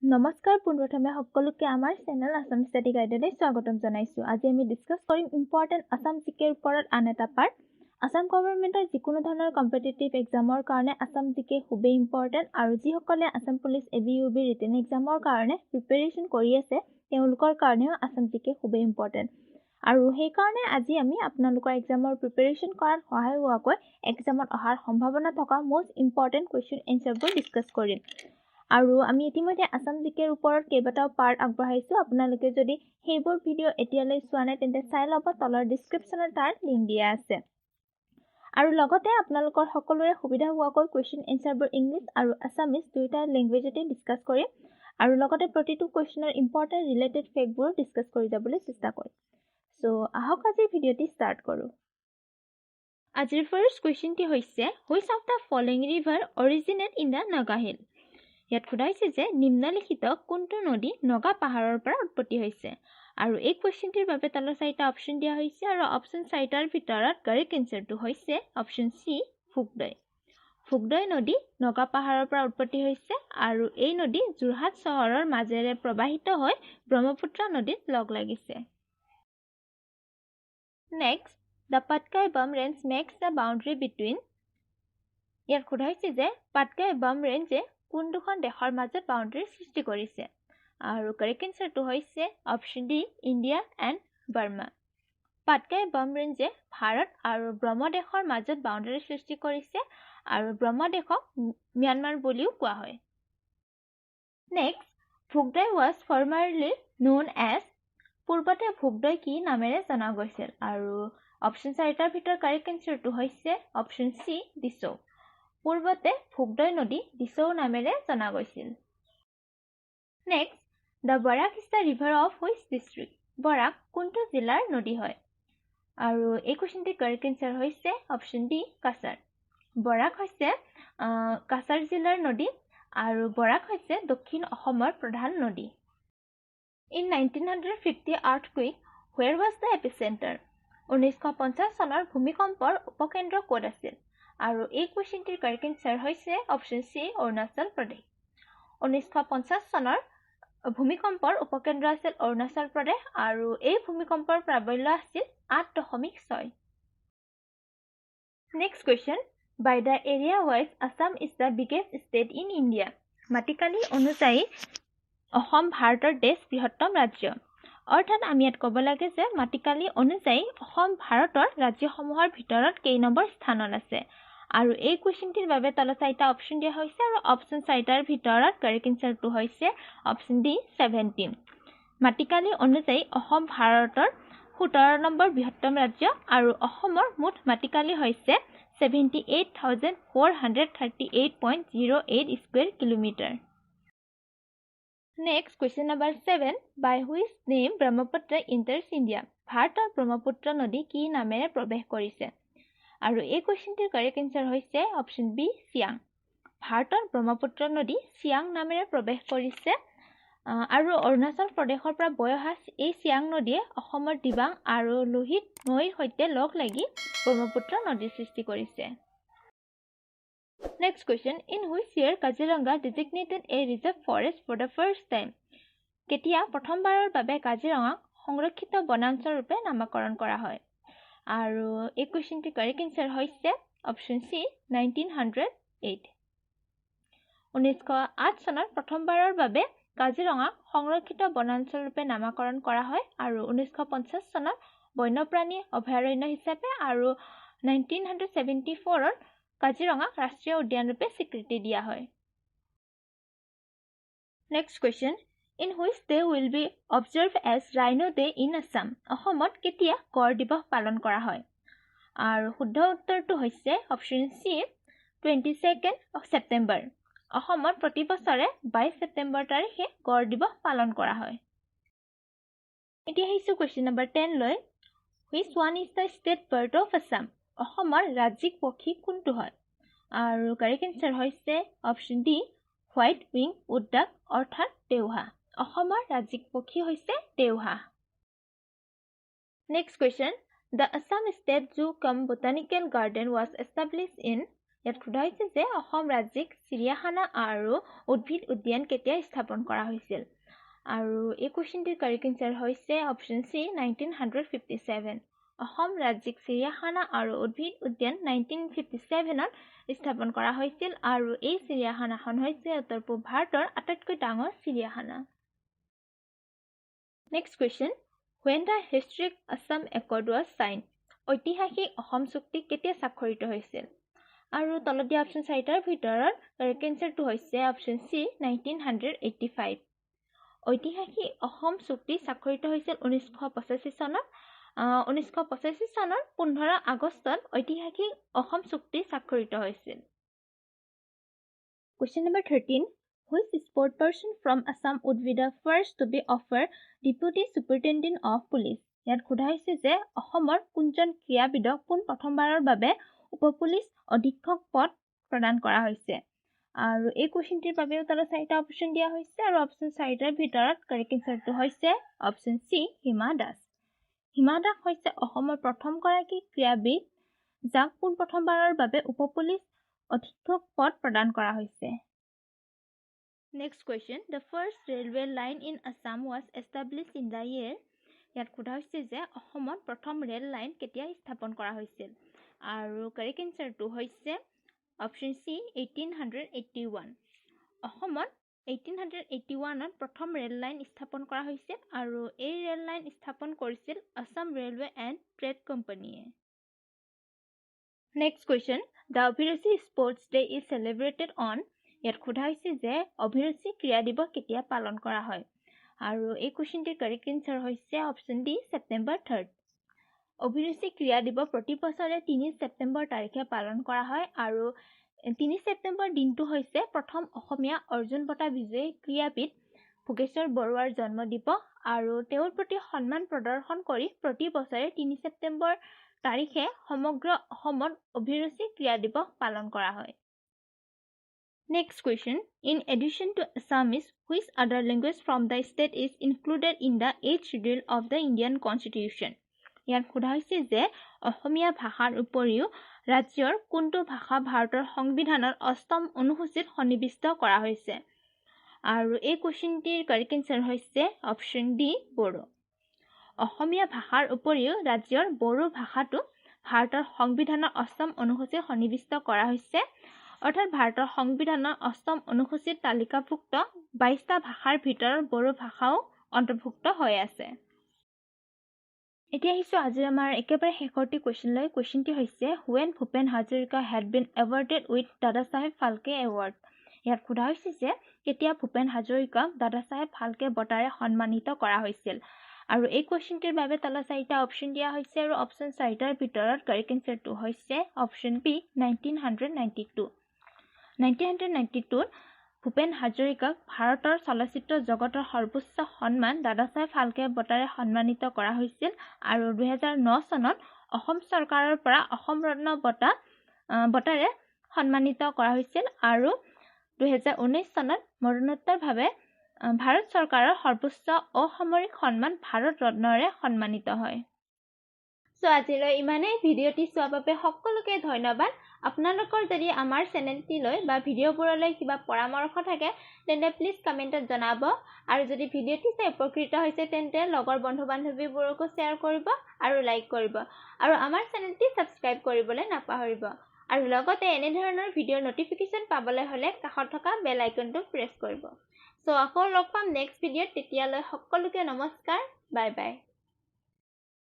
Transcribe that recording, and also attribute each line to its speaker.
Speaker 1: নমস্কাৰ পোনপ্ৰথমে সকলোকে আমাৰ চেনেল আসাম ষ্টাডি গাইডলৈ স্বাগতম জনাইছোঁ। আজি আমি ডিছকাছ কৰিম ইম্পৰ্টেণ্ট আসাম জিকেৰ ওপৰত আন এটা পাৰ্ট। আসাম গভৰ্ণমেণ্টৰ যিকোনো ধৰণৰ কম্পিটিটিভ এক্সামৰ কাৰণে আসাম জিকে খুবেই ইম্পৰ্টেণ্ট আৰু যিসকলে আসাম পুলিচ ABUB ৰিটেন এক্সামৰ কাৰণে প্ৰিপেৰেশ্যন কৰি আছে তেওঁলোকৰ কাৰণেও আসাম জিকে খুবেই ইম্পৰ্টেণ্ট। আৰু সেইকাৰণে আজি আমি আপোনালোকৰ এক্সামৰ প্ৰিপেৰেশ্যন কৰাত সহায় হোৱাকৈ এক্সামত অহাৰ সম্ভাৱনা থকা মোষ্ট ইম্পৰ্টেণ্ট কুৱেশ্যন এনচাৰবোৰ ডিছকাছ কৰিম। আৰু আমি ইতিমধ্যে আসাম জিকেৰ ওপৰত কেইবাটাও পাৰ্ট আগবঢ়াইছোঁ। আপোনালোকে যদি সেইবোৰ ভিডিঅ' এতিয়ালৈ চোৱা নাই তেন্তে চাই ল'ব, তলৰ ডিছক্ৰিপশ্যনত তাৰ লিংক দিয়া আছে। আৰু লগতে আপোনালোকৰ সকলোৰে সুবিধা হোৱাকৈ কুৱেশ্যন এনচাৰবোৰ ইংলিছ আৰু আছামিজ দুয়োটা লেংগুৱেজতে ডিছকাছ কৰিম আৰু লগতে প্ৰতিটো কুৱেশ্যনৰ ইম্পৰ্টেণ্ট ৰিলেটেড ফেক্টবোৰ ডিছকাছ কৰি যাবলৈ চেষ্টা কৰিম। চ' আহক আজিৰ ভিডিঅ'টি ষ্টাৰ্ট কৰোঁ। আজিৰ ফাৰ্ষ্ট কুৱেশ্যনটি হৈছে which of the following river originate in the Naga hill. ইয়াত সোধা হৈছে যে নিম্নলিখিত কোনটো নদী নগা পাহাৰৰ পৰা উৎপত্তি হৈছে। আৰু এই কুৱেশ্যনটিৰ বাবে তলত 4টা অপশ্যন দিয়া হৈছে আৰু অপশ্যন 4টাৰ ভিতৰত কাৰেক্ট এনচাৰটো হৈছে অপশ্যন চি ভোগদৈ। ভোগদৈ নদী নগা পাহাৰৰ পৰা উৎপত্তি হৈছে আৰু এই নদী যোৰহাট চহৰৰ মাজেৰে প্ৰবাহিত হৈ ব্ৰহ্মপুত্ৰ নদীত লগ লাগিছে। Next, the Patkai Bum range makes the boundary between. ইয়াত সোধা হৈছে যে পাটকাই বাম ৰেঞ্জে কোন দুখন দেশৰ মাজত বাউণ্ডাৰীৰ সৃষ্টি কৰিছে। আৰু কাৰেক্ট এনচাৰটো হৈছে option D India and Burma. Patkai Bum ৰেঞ্জে ভাৰত আৰু ব্ৰহ্মদেশৰ মাজত বাউণ্ডাৰীৰ সৃষ্টি কৰিছে আৰু ব্ৰহ্মদেশক ম্যানমাৰ বুলিও কোৱা হয়। Next, Bhogdoi was formerly known as. পূৰ্বতে ভোগদৈ কি নামেৰে জনা গৈছিল। আৰু অপশ্যন 4টাৰ ভিতৰত কাৰেক্ট এনচাৰটো হৈছে অপশ্যন চি দিছৌ। পূৰ্বতে ভোগদৈ নদী দিছৌ নামেৰে জনা গৈছিল। Next, the Barak is the river of which district. Barak কোনটো জিলাৰ নদী হয়। আৰু এই কুৱেশ্যনটিৰ কাৰেক্ট এনচাৰ হৈছে অপশ্যন ডি কাছাৰ। বৰাক হৈছে কাছাৰ জিলাৰ নদী আৰু বৰাক হৈছে দক্ষিণ অসমৰ প্ৰধান নদী। In 1950 earthquake where was the epicentre. 1950 চনৰ ভূমিকম্পৰ উপকেন্দ্ৰ ক'ত আছিল। আৰু এই কুৱেশ্যনটিৰ কাৰেক্ট এনচাৰ হৈছে অপশ্যন চি অৰুণাচল প্ৰদেশ। 1950 চনৰ ভূমিকম্পৰ উপকেন্দ্ৰ আছিল অৰুণাচল প্ৰদেশ আৰু এই ভূমিকম্পৰ প্ৰাবল্য আছিল 8.6। Next question, by the area wise Assam is the biggest state in India. মাটিকালি অনুযায়ী অসম ভাৰতৰ বৃহত্তম ৰাজ্য। অৰ্থাৎ আমি ইয়াত ক'ব লাগে যে মাটিকালি অনুযায়ী অসম ভাৰতৰ ৰাজ্যসমূহৰ ভিতৰত কেই নম্বৰ স্থানত আছে। আৰু এই কুৱেশ্যনটিৰ বাবে তলত 4টা অপশ্যন দিয়া হৈছে আৰু অপশ্যন 4টাৰ ভিতৰত কাৰেক্ট এনচাৰটো হৈছে অপশ্যন ডি 17। মাটিকালি অনুযায়ী অসম ভাৰতৰ 17 নম্বৰ বৃহত্তম ৰাজ্য আৰু অসমৰ মুঠ মাটিকালি হৈছে 78,438.08 square kilometre. Next question number 7, by which name Brahmaputra enters India. ভাৰতৰ ব্ৰহ্মপুত্ৰ নদী কি নামেৰে প্ৰৱেশ কৰিছে। আৰু এই কুৱেশ্যনটিৰ কাৰেক্ট এনচাৰ হৈছে অপশ্যন বি চিয়াং। ভাৰতৰ ব্ৰহ্মপুত্ৰ নদী চিয়াং নামেৰে প্ৰৱেশ কৰিছে আৰু অৰুণাচল প্ৰদেশৰ পৰা বৈ অহা এই চিয়াং নদীয়ে অসমৰ দিবাং আৰু লোহিত নৈৰ সৈতে লগ লাগি ব্ৰহ্মপুত্ৰ নদীৰ সৃষ্টি কৰিছে। Next question, in which year Kaziranga designated a reserve forest for the first time. কেতিয়া প্ৰথমবাৰৰ বাবে কাজিৰঙাক সংৰক্ষিত বনাঞ্চল ৰূপে নামাকৰণ কৰা হয়। আৰু এই কুৱেশ্যনটিৰ কাৰেক্ট এনচাৰ হৈছে অপশ্যন চি 1908। 1908 চনত প্ৰথমবাৰৰ বাবে কাজিৰঙাক সংৰক্ষিত বনাঞ্চল ৰূপে নামাকৰণ কৰা হয় আৰু 1950 চনত বন্যপ্ৰাণী অভয়াৰণ্য হিচাপে আৰু 1974ত কাজিৰঙাক ৰাষ্ট্ৰীয় উদ্যান ৰূপে স্বীকৃতি দিয়া হয়। Next question, in which day will be observe as rhino day in Assam. অসমত কেতিয়া গড় দিৱস পালন কৰা হয়। আৰু শুদ্ধ উত্তৰটো হৈছে অপশ্যন চি 22 ছেপ্টেম্বৰ। অসমত প্ৰতি বছৰে 22 ছেপ্টেম্বৰ তাৰিখে গড় দিৱস পালন কৰা হয়। এতিয়া আহিছোঁ কুৱেশ্যন নম্বৰ 10 লৈ। Which one is the state bird of Assam. অসমৰ ৰাজ্যিক পক্ষী কোনটো হয়। আৰু কাৰেক্ট এনচাৰ হৈছে option D white wing wood অৰ্থাৎ দেওহা। অসমৰ ৰাজ্যিক পক্ষী হৈছে দেওহা। Next question, the Assam state zoo cum botanical garden was established in. ইয়াত সোধা হৈছে যে অসম ৰাজ্যিক চিৰিয়াখানা আৰু উদ্ভিদ উদ্যান কেতিয়া স্থাপন কৰা হৈছিল আৰু এই কোৱেশ্চনটিৰ কাৰেক্ট এনসাৰ হৈছে অপচন সি 1957 অসম ৰাজ্যিক চিৰিয়াখানা আৰু উদ্ভিদ উদ্যান 1957ত স্থাপন কৰা হৈছিল আৰু এই চিৰিয়াখানাখন হৈছে উত্তৰ পূব ভাৰতৰ আটাইতকৈ ডাঙৰ চিৰিয়াখানা next question when the historic Assam Accord was signed ঐতিহাসিক অসম চুক্তি কেতিয়া স্বাক্ষৰিত হৈছিল আৰু তলত দিয়া অপচন চাৰিটাৰ ভিতৰত কাৰেক্ট এনসাৰটো হৈছে অপচন সি 1985 ঐতিহাসিক অসম চুক্তি স্বাক্ষৰিত হৈছিল 1985 চনত 1985 চনৰ 15 আগষ্টত ঐতিহাসিক অসম চুক্তি স্বাক্ষৰিত হৈছিল Question number 13 Which sport person from Assam would be the first to be offered Deputy Superintendent of Police ইয়াত সোধা হৈছে যে অসমৰ কোনজন ক্ৰীড়াবিদক পোন প্ৰথমবাৰৰ বাবে উপ-পুলিচ অধীক্ষক পদ প্ৰদান কৰা হৈছে আৰু এই কোৱেশ্চনটিৰ বাবে তলত চাৰিটা অপচন দিয়া হৈছে আৰু অপচন চাৰিটাৰ ভিতৰত কাৰেক্ট এনসাৰটো হৈছে অপচন সি হিমা দাস হিমা দাস হৈছে অসমৰ প্ৰথমগৰাকী ক্ৰীড়াবিদ যাক পোন প্ৰথমবাৰৰ বাবে উপ-পুলিচ অধীক্ষক পদ প্ৰদান কৰা হৈছে Next question The first railway line in Assam was established in the year ইয়াত সোধা হৈছে যে অসমত প্ৰথম ৰেল লাইন কেতিয়া স্থাপন কৰা হৈছিল আৰু কাৰেক্ট এনসাৰটো হৈছে অপচন সি 1881 অসমত 1881ত প্ৰথম ৰেল লাইন স্থাপন কৰা হৈছিল আৰু এই ৰেল লাইন স্থাপন কৰিছিল আসাম ৰেলৱে এণ্ড ট্ৰেড কোম্পানীয়ে Next question The Abhiruchi Sports Day is celebrated on ইয়াত সোধা হৈছে যে অভিৰুচি ক্ৰীড়া দিৱস কেতিয়া পালন কৰা হয় আৰু এই কোৱেশ্চনটিৰ কাৰেক্ট এনসাৰ হৈছে অপচন ডি ছেপ্টেম্বৰ 3 অভিৰুচি ক্ৰীড়া দিৱস প্ৰতি বছৰে 3 ছেপ্টেম্বৰ তাৰিখে পালন কৰা হয় আৰু 3 ছেপ্টেম্বৰ দিনটো হৈছে প্ৰথম অসমীয়া অৰ্জুন বঁটা বিজয়ী ক্ৰীড়াবিদ ভোগেশ্বৰ বৰুৱাৰ জন্ম দিৱস আৰু তেওঁৰ প্ৰতি সন্মান প্ৰদৰ্শন কৰি প্ৰতি বছৰে 3 ছেপ্টেম্বৰ তাৰিখে সমগ্ৰ অসমত অভিৰুচি ক্ৰীড়া দিৱস পালন কৰা হয় Next question In addition to Assamese which other language from the state is included in the 8th schedule of the Indian Constitution ইয়াত সোধা হৈছে যে অসমীয়া ভাষাৰ উপৰিও ৰাজ্যৰ কোনটো ভাষা ভাৰতৰ সংবিধানৰ 8ম অনুসূচীত সন্নিৱিষ্ট কৰা হৈছে আৰু এই কোৱেশ্চনটিৰ কাৰেক্ট এনসাৰ হৈছে অপচন ডি বড়ো অসমীয়া ভাষাৰ উপৰিও ৰাজ্যৰ বড়ো ভাষাটো ভাৰতৰ সংবিধানৰ 8ম অনুসূচীত সন্নিৱিষ্ট কৰা হৈছে অৰ্থাৎ ভাৰতৰ সংবিধানৰ 8ম অনুসূচীত তালিকাভুক্ত 22টা ভাষাৰ ভিতৰত বড়ো ভাষাও অন্তৰ্ভুক্ত হৈ আছে এতিয়া আহিছো আজি আমাৰ একেবাৰে শেষৰটি কোৱেশ্চনলৈ কোৱেশ্চনটি হৈছে When Bhupen Hazarika had been awarded with Dada Saheb Phalke Award ইয়াত সোধা হৈছে যে কেতিয়া ভূপেন হাজৰিকাক দাদা চাহেব ফালকে বঁটাৰে সন্মানিত কৰা হৈছিল আৰু এই কোৱেশ্চনটিৰ বাবে তলত চাৰিটা অপচন দিয়া হৈছে আৰু অপচন চাৰিটাৰ ভিতৰত কাৰেক্ট এনসাৰটো হৈছে অপচন বি 1992 1992 ভূপেন হাজৰিকাক ভাৰতৰ চলচ্চিত্ৰ জগতৰ সৰ্বোচ্চ সন্মান দাদা চাহেব ফালকে বঁটাৰে সন্মানিত কৰা হৈছিল আৰু 2009 চনত অসম চৰকাৰৰ পৰা অসম ৰত্ন বঁটাৰে সন্মানিত কৰা হৈছিল আৰু 2019 চনত মৰণোত্তৰভাৱে ভাৰত চৰকাৰৰ সৰ্বোচ্চ অসামৰিক সন্মান ভাৰত ৰত্নৰে সন্মানিত হয় সো আজিলৈ ইমানেই ভিডিঅ'টি চোৱাৰ বাবে সকলোকে ধন্যবাদ আপোনালোকৰ যদি আমাৰ চেনেলটিলৈ বা ভিডিঅ'বোৰলৈ কিবা পৰামৰ্শ থাকে তেন্তে প্লিজ কমেণ্টত জনাব আৰু যদি ভিডিঅ'টি চাই উপকৃত হৈছে তেন্তে লগৰ বন্ধু-বান্ধৱীবোৰকো শ্বেয়াৰ কৰিব আৰু লাইক কৰিব আৰু আমাৰ চেনেলটি সাবস্ক্ৰাইব কৰিবলৈ নাপাহৰিব আৰু লগতে এনে ধৰণৰ ভিডিঅ'ৰ নটিফিকেশ্যন পাবলৈ হলে কাষত থকা বেল আইকনটো প্ৰেছ কৰিব সো আকৌ লগ পাম নেক্সট ভিডিঅ'ত তেতিয়ালৈ সকলোকে নমস্কাৰ বাই বাই